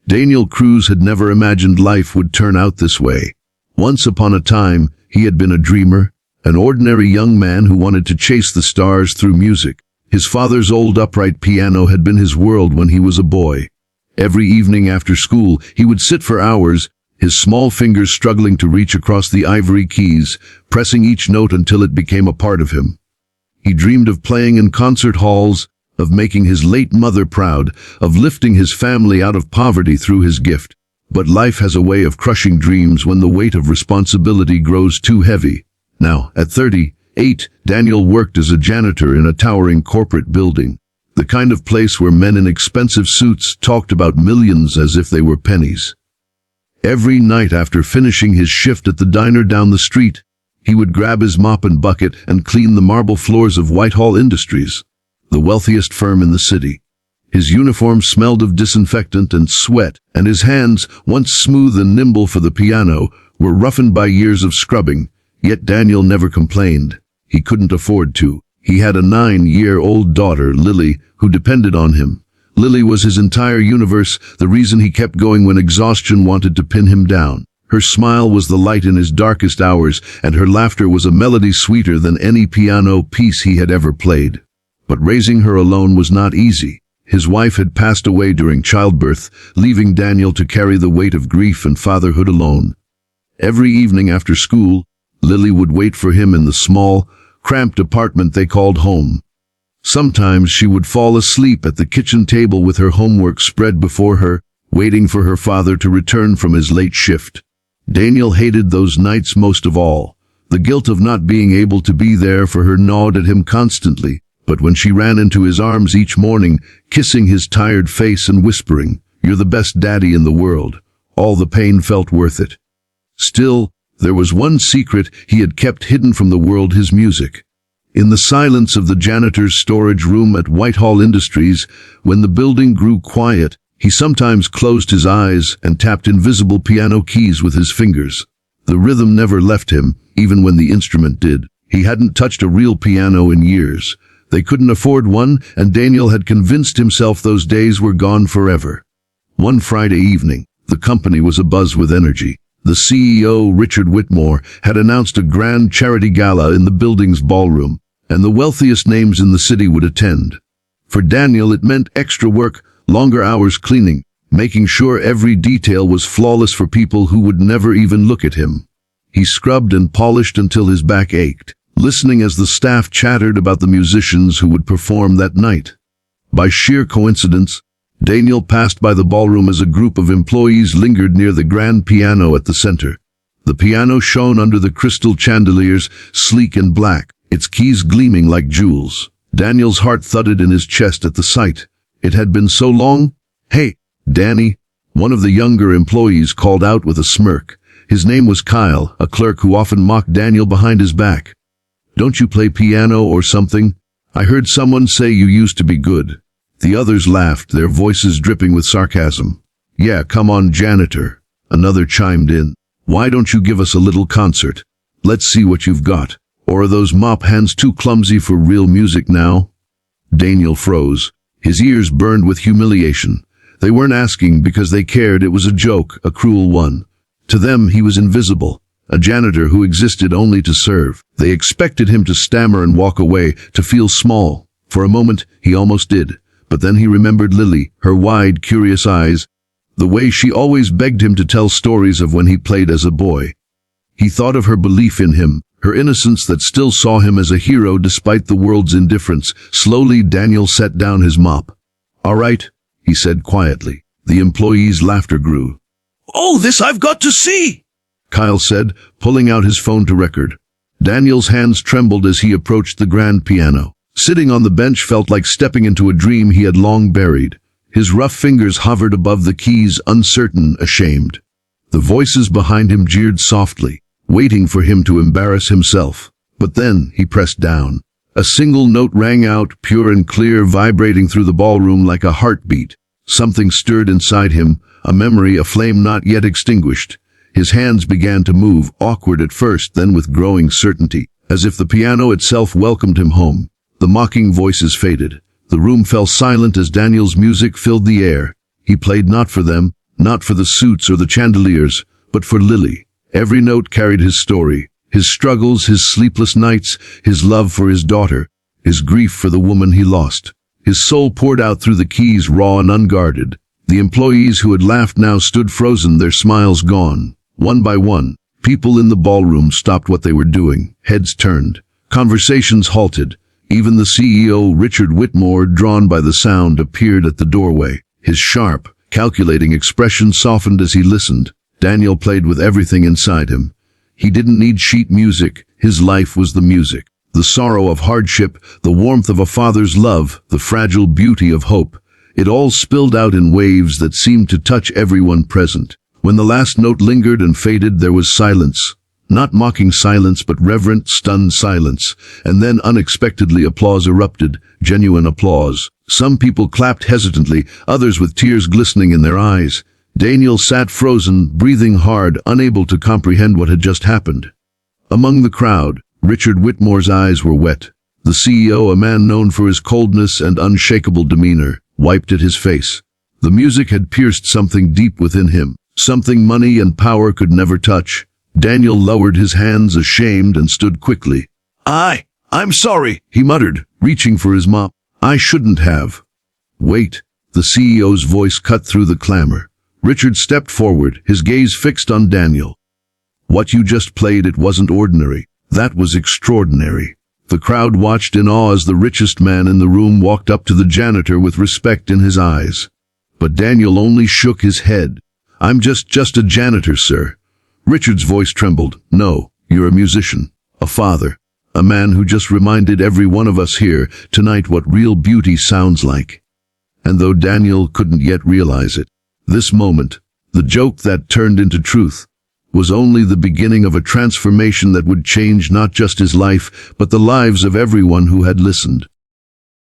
Daniel Cruz had never imagined life would turn out this way. Once upon a time, he had been a dreamer, an ordinary young man who wanted to chase the stars through music. His father's old upright piano had been his world when he was a boy. Every evening after school, he would sit for hours, his small fingers struggling to reach across the ivory keys, pressing each note until it became a part of him. He dreamed of playing in concert halls, of making his late mother proud, of lifting his family out of poverty through his gift. But life has a way of crushing dreams when the weight of responsibility grows too heavy. Now, at 38, Daniel worked as a janitor in a towering corporate building, the kind of place where men in expensive suits talked about millions as if they were pennies. Every night after finishing his shift at the diner down the street, he would grab his mop and bucket and clean the marble floors of Whitehall Industries, the wealthiest firm in the city. His uniform smelled of disinfectant and sweat, and his hands, once smooth and nimble for the piano, were roughened by years of scrubbing. Yet Daniel never complained. He couldn't afford to. He had a 9-year-old daughter, Lily, who depended on him. Lily was his entire universe, the reason he kept going when exhaustion wanted to pin him down. Her smile was the light in his darkest hours, and her laughter was a melody sweeter than any piano piece he had ever played. But raising her alone was not easy. His wife had passed away during childbirth, leaving Daniel to carry the weight of grief and fatherhood alone. Every evening after school, Lily would wait for him in the small, cramped apartment they called home. Sometimes she would fall asleep at the kitchen table with her homework spread before her, waiting for her father to return from his late shift. Daniel hated those nights most of all. The guilt of not being able to be there for her gnawed at him constantly. But when she ran into his arms each morning, kissing his tired face and whispering, "You're the best daddy in the world," all the pain felt worth it. Still, there was one secret he had kept hidden from the world: his music. In the silence of the janitor's storage room at Whitehall Industries, when the building grew quiet, he sometimes closed his eyes and tapped invisible piano keys with his fingers. The rhythm never left him, even when the instrument did. He hadn't touched a real piano in years. They couldn't afford one, and Daniel had convinced himself those days were gone forever. One Friday evening, the company was abuzz with energy. The CEO, Richard Whitmore, had announced a grand charity gala in the building's ballroom, and the wealthiest names in the city would attend. For Daniel, it meant extra work, longer hours cleaning, making sure every detail was flawless for people who would never even look at him. He scrubbed and polished until his back ached, listening as the staff chattered about the musicians who would perform that night. By sheer coincidence, Daniel passed by the ballroom as a group of employees lingered near the grand piano at the center. The piano shone under the crystal chandeliers, sleek and black, its keys gleaming like jewels. Daniel's heart thudded in his chest at the sight. It had been so long. "Hey, Danny," one of the younger employees called out with a smirk. His name was Kyle, a clerk who often mocked Daniel behind his back. "Don't you play piano or something? I heard someone say you used to be good." The others laughed, their voices dripping with sarcasm. "Yeah, come on, Janitor," another chimed in. "Why don't you give us a little concert? Let's see what you've got. Or are those mop hands too clumsy for real music now?" Daniel froze. His ears burned with humiliation. They weren't asking because they cared. It was a joke, a cruel one. To them, he was invisible, a janitor who existed only to serve. They expected him to stammer and walk away, to feel small. For a moment, he almost did. But then he remembered Lily, her wide, curious eyes, the way she always begged him to tell stories of when he played as a boy. He thought of her belief in him, her innocence that still saw him as a hero despite the world's indifference. Slowly, Daniel set down his mop. "All right," he said quietly. The employees' laughter grew. "Oh, this I've got to see," Kyle said, pulling out his phone to record. Daniel's hands trembled as he approached the grand piano. Sitting on the bench felt like stepping into a dream he had long buried. His rough fingers hovered above the keys, uncertain, ashamed. The voices behind him jeered softly, waiting for him to embarrass himself. But then he pressed down. A single note rang out, pure and clear, vibrating through the ballroom like a heartbeat. Something stirred inside him, a memory, a flame not yet extinguished. His hands began to move, awkward at first, then with growing certainty, as if the piano itself welcomed him home. The mocking voices faded. The room fell silent as Daniel's music filled the air. He played not for them, not for the suits or the chandeliers, but for Lily. Every note carried his story, his struggles, his sleepless nights, his love for his daughter, his grief for the woman he lost. His soul poured out through the keys, raw and unguarded. The employees who had laughed now stood frozen, their smiles gone. One by one, people in the ballroom stopped what they were doing, heads turned. Conversations halted. Even the CEO, Richard Whitmore, drawn by the sound, appeared at the doorway. His sharp, calculating expression softened as he listened. Daniel played with everything inside him. He didn't need sheet music. His life was the music. The sorrow of hardship, the warmth of a father's love, the fragile beauty of hope. It all spilled out in waves that seemed to touch everyone present. When the last note lingered and faded, there was silence. Not mocking silence, but reverent, stunned silence. And then unexpectedly applause erupted, genuine applause. Some people clapped hesitantly, others with tears glistening in their eyes. Daniel sat frozen, breathing hard, unable to comprehend what had just happened. Among the crowd, Richard Whitmore's eyes were wet. The CEO, a man known for his coldness and unshakable demeanor, wiped at his face. The music had pierced something deep within him, something money and power could never touch. Daniel lowered his hands, ashamed, and stood quickly. I'm sorry, he muttered, reaching for his mop. I shouldn't have. Wait, the CEO's voice cut through the clamor. Richard stepped forward, his gaze fixed on Daniel. What you just played, it wasn't ordinary. That was extraordinary. The crowd watched in awe as the richest man in the room walked up to the janitor with respect in his eyes. But Daniel only shook his head. I'm just a janitor, sir. Richard's voice trembled. No, you're a musician, a father, a man who just reminded every one of us here tonight what real beauty sounds like. And though Daniel couldn't yet realize it, this moment, the joke that turned into truth, was only the beginning of a transformation that would change not just his life, but the lives of everyone who had listened.